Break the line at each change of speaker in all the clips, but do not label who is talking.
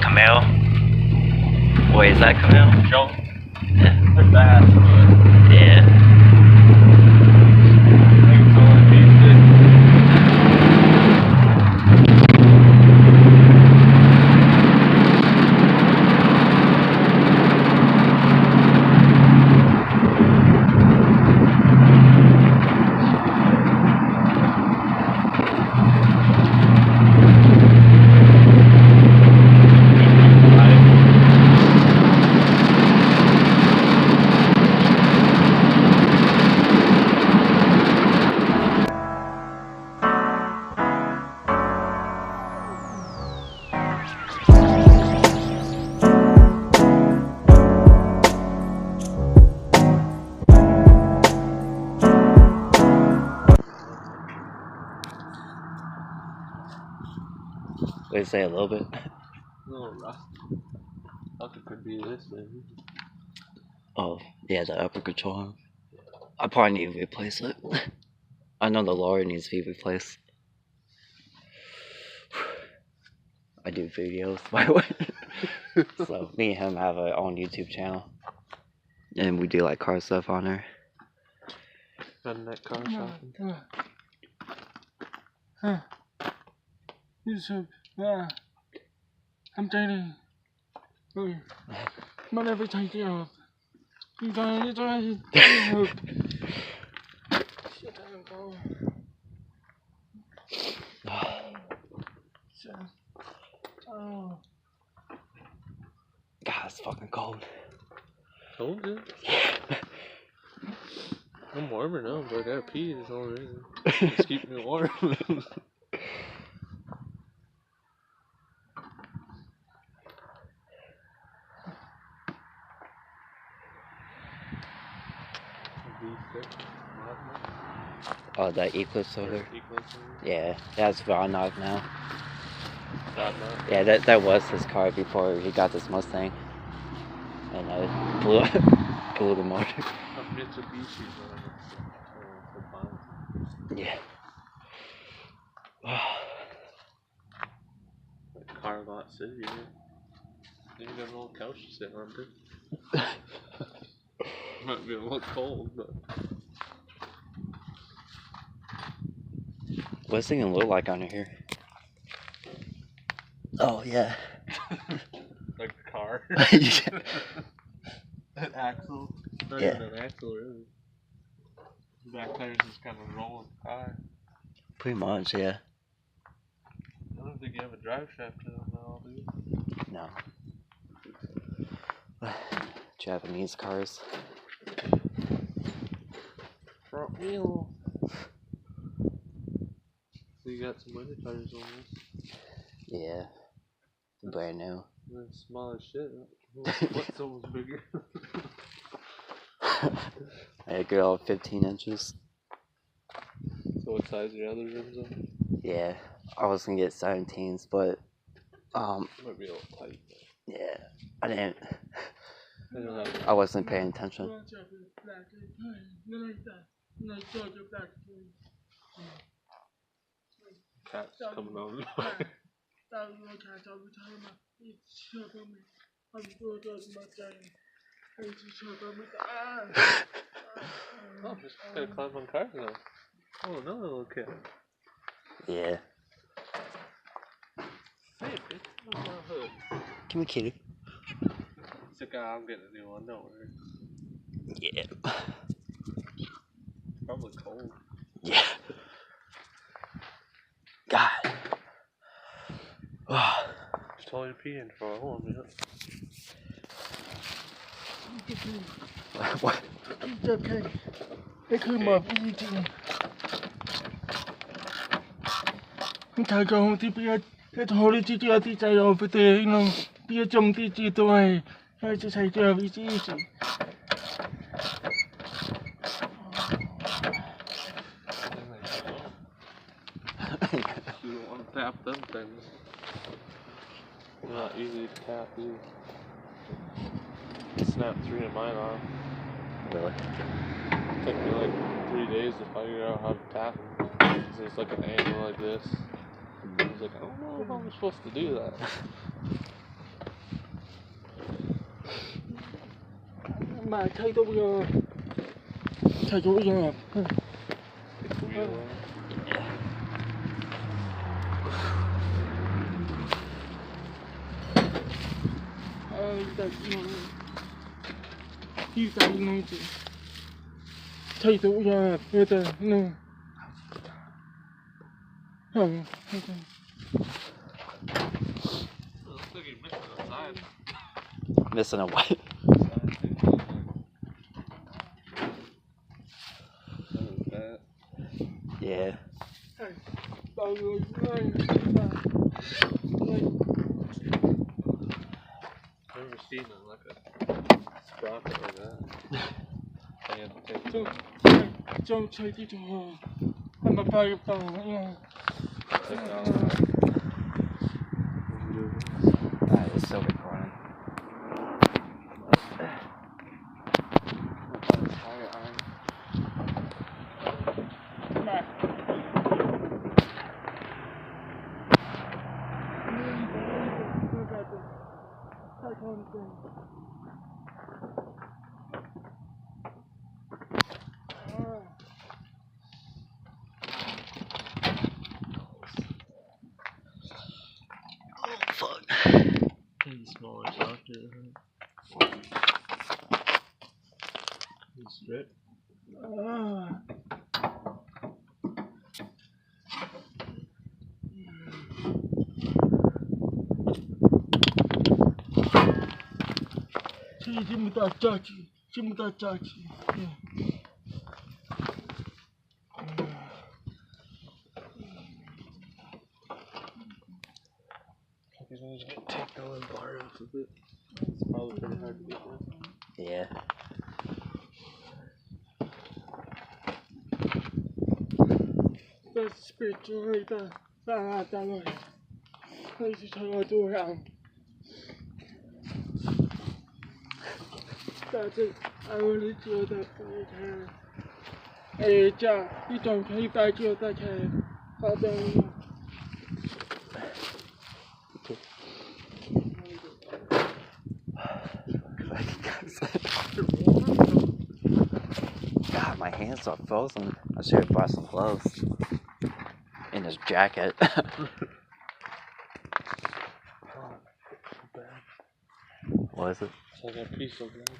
Camille? Wait, is that Camille?
Joe.
Yeah.
They're fast, but
Yeah.
I think it's only basic.
Wait, say a little bit.
No, rust. Thought it could be this thing.
Oh, yeah, the upper control arm. I probably need to replace it. I know the lower needs to be replaced. I do videos, by the way. So, me and him have our own YouTube channel. And we do like car stuff on there.
Done that car shopping.
I'm training. But every time you help. You try to help. Shit, I don't go. Oh.
God, it's fucking cold.
Told you. I'm warmer now, but I gotta pee. That's the only reason. Just keep me warm.
Oh, that Eclipse over there? Yeah, that's Ronald now. Yeah, that was his car before he got this Mustang. And I blew the motor. Yeah.
Like car lot city, yeah. You got an old couch to sit on, too. Might be a little cold, but.
What's this thing gonna look like under here? Oh, yeah.
Like a car?
Yeah.
An axle? Not
Yeah.
even an axle, really. The back tire's just kind of rolling high.
Pretty much, yeah.
I don't think you have a drive shaft to them now, do you?
No. Japanese cars.
Front wheel. So you got some winter tires on this.
Yeah. Brand new.
That's small as shit. What's almost bigger?
I go all 15 inches.
So what size are your other rims on?
Yeah. I was gonna get 17s, but
Might be a little tight.
yeah. I didn't.
I don't have
I wasn't paying attention.
cats coming on. Oh, just gotta climb on cars now. Oh, another little cat.
Yeah.
Hey, bitch, what's my hood?
Come here, kitty.
It's like, I'm getting a new one, don't worry.
Yeah.
Probably cold.
Yeah. God.
Just told you to pee in for a whole minute.
What?
It's okay. They could have eating. Thầy con thì bây giờ cái thôi đi chị thì chạy ở phía tây nó bây giờ chồng thì chị tôi hay chị chạy chờ với chị.
You don't want to tap them things. They're not easy to tap either. I snapped 3 of mine off.
Really?
It took me like 3 days to figure out how to tap them. There's like an angle like this. I was like, I don't know if I'm supposed to do that.
mà thay tôi bây giờ thay tôi bây giờ He's not thay tôi bây giờ bây giờ no
Missing a white. Yeah.
I've never seen like a sprocket like that.
Don't take it to her. I'm a fire phone.
It's still recording. Fuck.
He's smaller socket. He's stripped.
Jimmy Chachi.
Take the one bar off of it. It's probably pretty hard to get one.
Yeah.
That's spiritual. That's it. I really feel that you don't take that you that
God, my hands are frozen. I should have brought some gloves in his jacket. What is it?
It's like a piece of blood.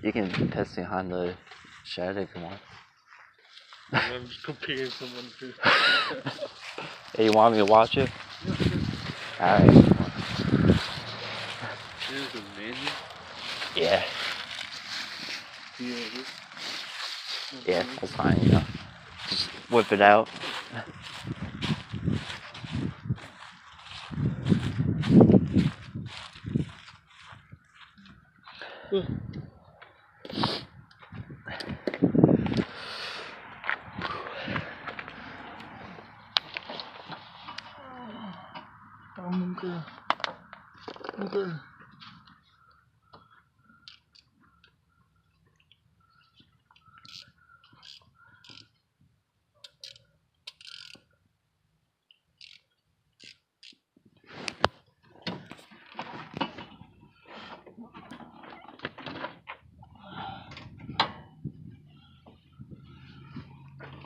You can piss behind the shed if you want.
I'm just comparing someone to.
Hey, you want me to watch it? Alright.
There's a menu.
Yeah. Yeah, that's fine, you know. Just whip it out.
Okay.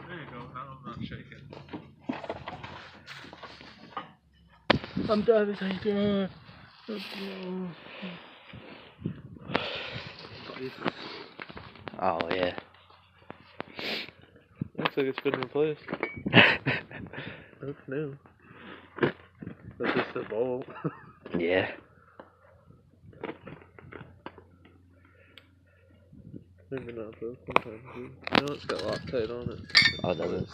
There you go. Now I'm not shaking.
I'm trying to take it.
Oh, yeah.
Looks like it's been replaced. Looks new. That's just a bolt.
Yeah.
Maybe not though, sometimes do. No, it's got Loctite on it.
Oh, does it?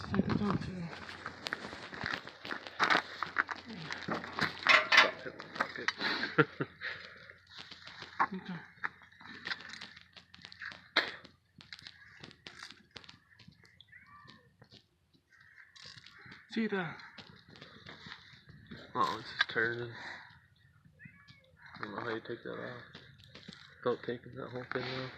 See that?
Oh, it's just turning. I don't know how you take that off. Without taking that whole thing off.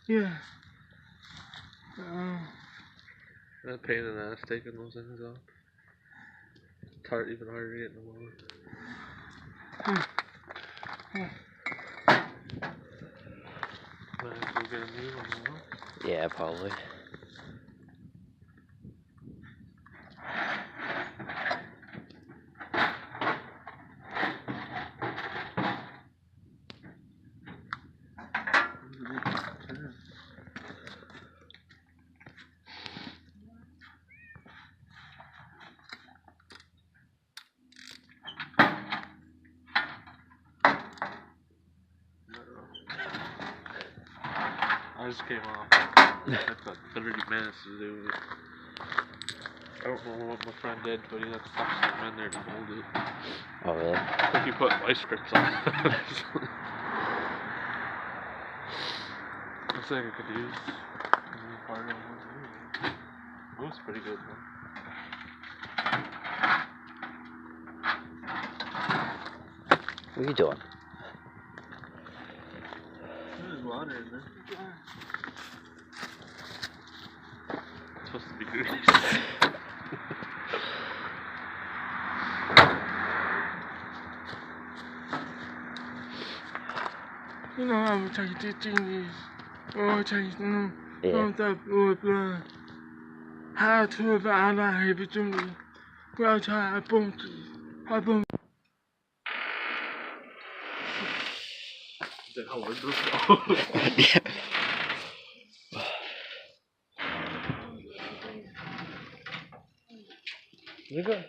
Yeah.
That pain in the ass taking those things off. even harder to get in the mower. Might as well get a new one now.
Yeah, probably.
I just came off. I've got 30 minutes to do it. I don't know what my friend did, but he had to stuff something in there to hold it.
Oh, really?
I think he put ice grips on it. Looks like I could use. It was pretty good, man.
What are you doing?
There's water in there. It's supposed to be grease.
You know how much I did things. Oh, change no.
Yeah.
Don't that would how to about I have it to me. Well, I bumped it. I bumped.
Is that how hard those go?
Yeah.
Look at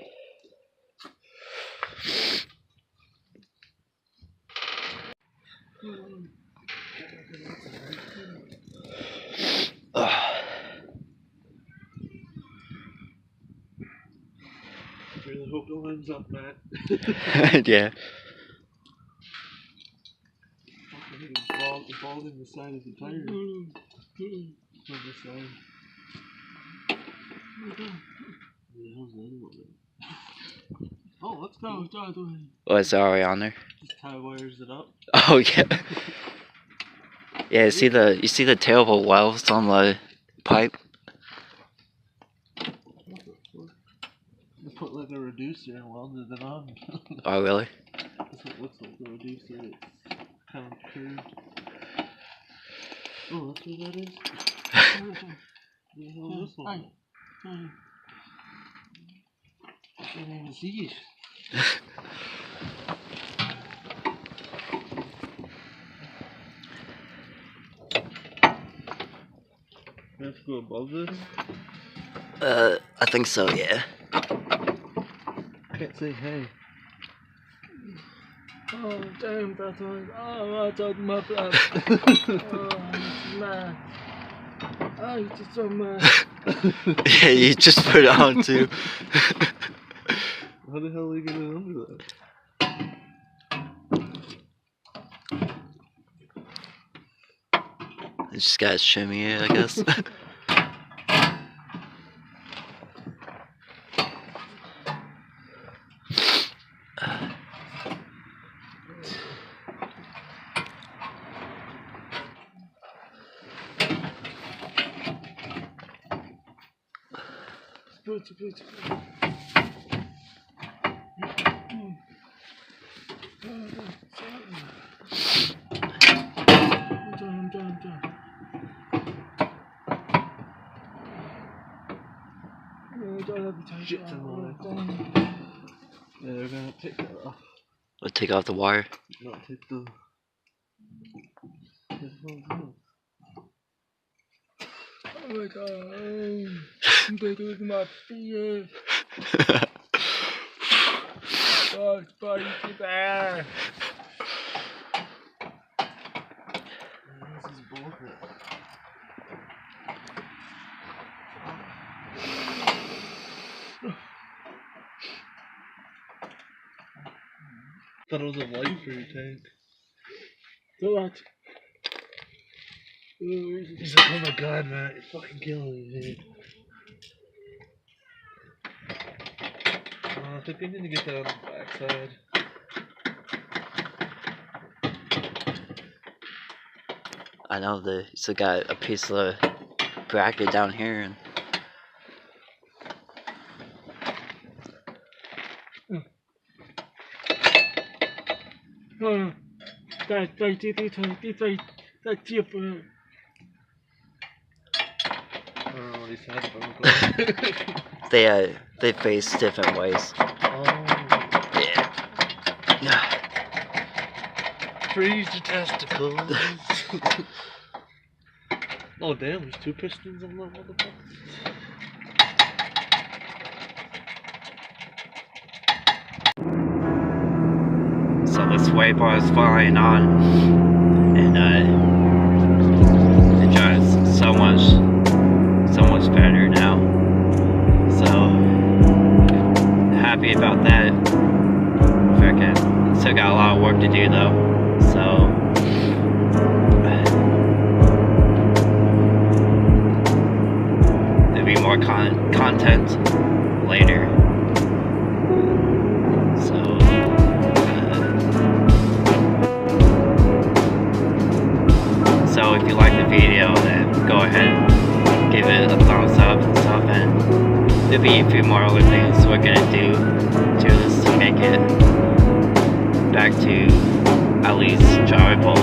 really hope no ends up, Matt.
Yeah.
It falls in the side of the tire. On this side. Where the hell's the other one then? Oh, let's go.
Oh, it's already on there?
Just tie wires it up.
Oh, yeah. Yeah, you see the tail of a wells on the pipe?
They put like a reducer and welded it on.
Oh, really?
That's what it looks like, the reducer. It's kind of curved. Oh, that's what that is? What the hell is this one? I can't even see it. You have to go above this?
I think so, yeah.
Can't say hey.
Oh, damn, that's right. Oh, I thought my blood. Oh, it's mad. Oh, it's just so mad.
Yeah, you just put it on too.
How the hell are you gonna undo that?
You just gotta shimmy it, I guess.
Beautiful.
Shit's in the way. Yeah, they're gonna take that off.
We'll take off the wire.
No, take the...
Oh my god, I'm with my feet. Oh, it's biting there.
This is bullshit. Thought it was a light for your tank.
So what?
He's like, oh my god, Matt, you're fucking killing me, dude. I think I need to get that on the backside.
I know they still got a piece of bracket down here, and
在接不。
I don't know what he said, but
they face different ways.
oh.
Yeah.
Freeze the testicles. Oh damn, there's 2 pistons on that motherfucker.
So the sway bar is flying on, and it drives so much better now. So happy about that. Frickin' still got a lot of work to do though. So there'll be more content later. So if you like the video, then go ahead, give it a thumbs up and stuff, and there'll be a few more other things we're gonna do to this to make it back to at least enjoyable.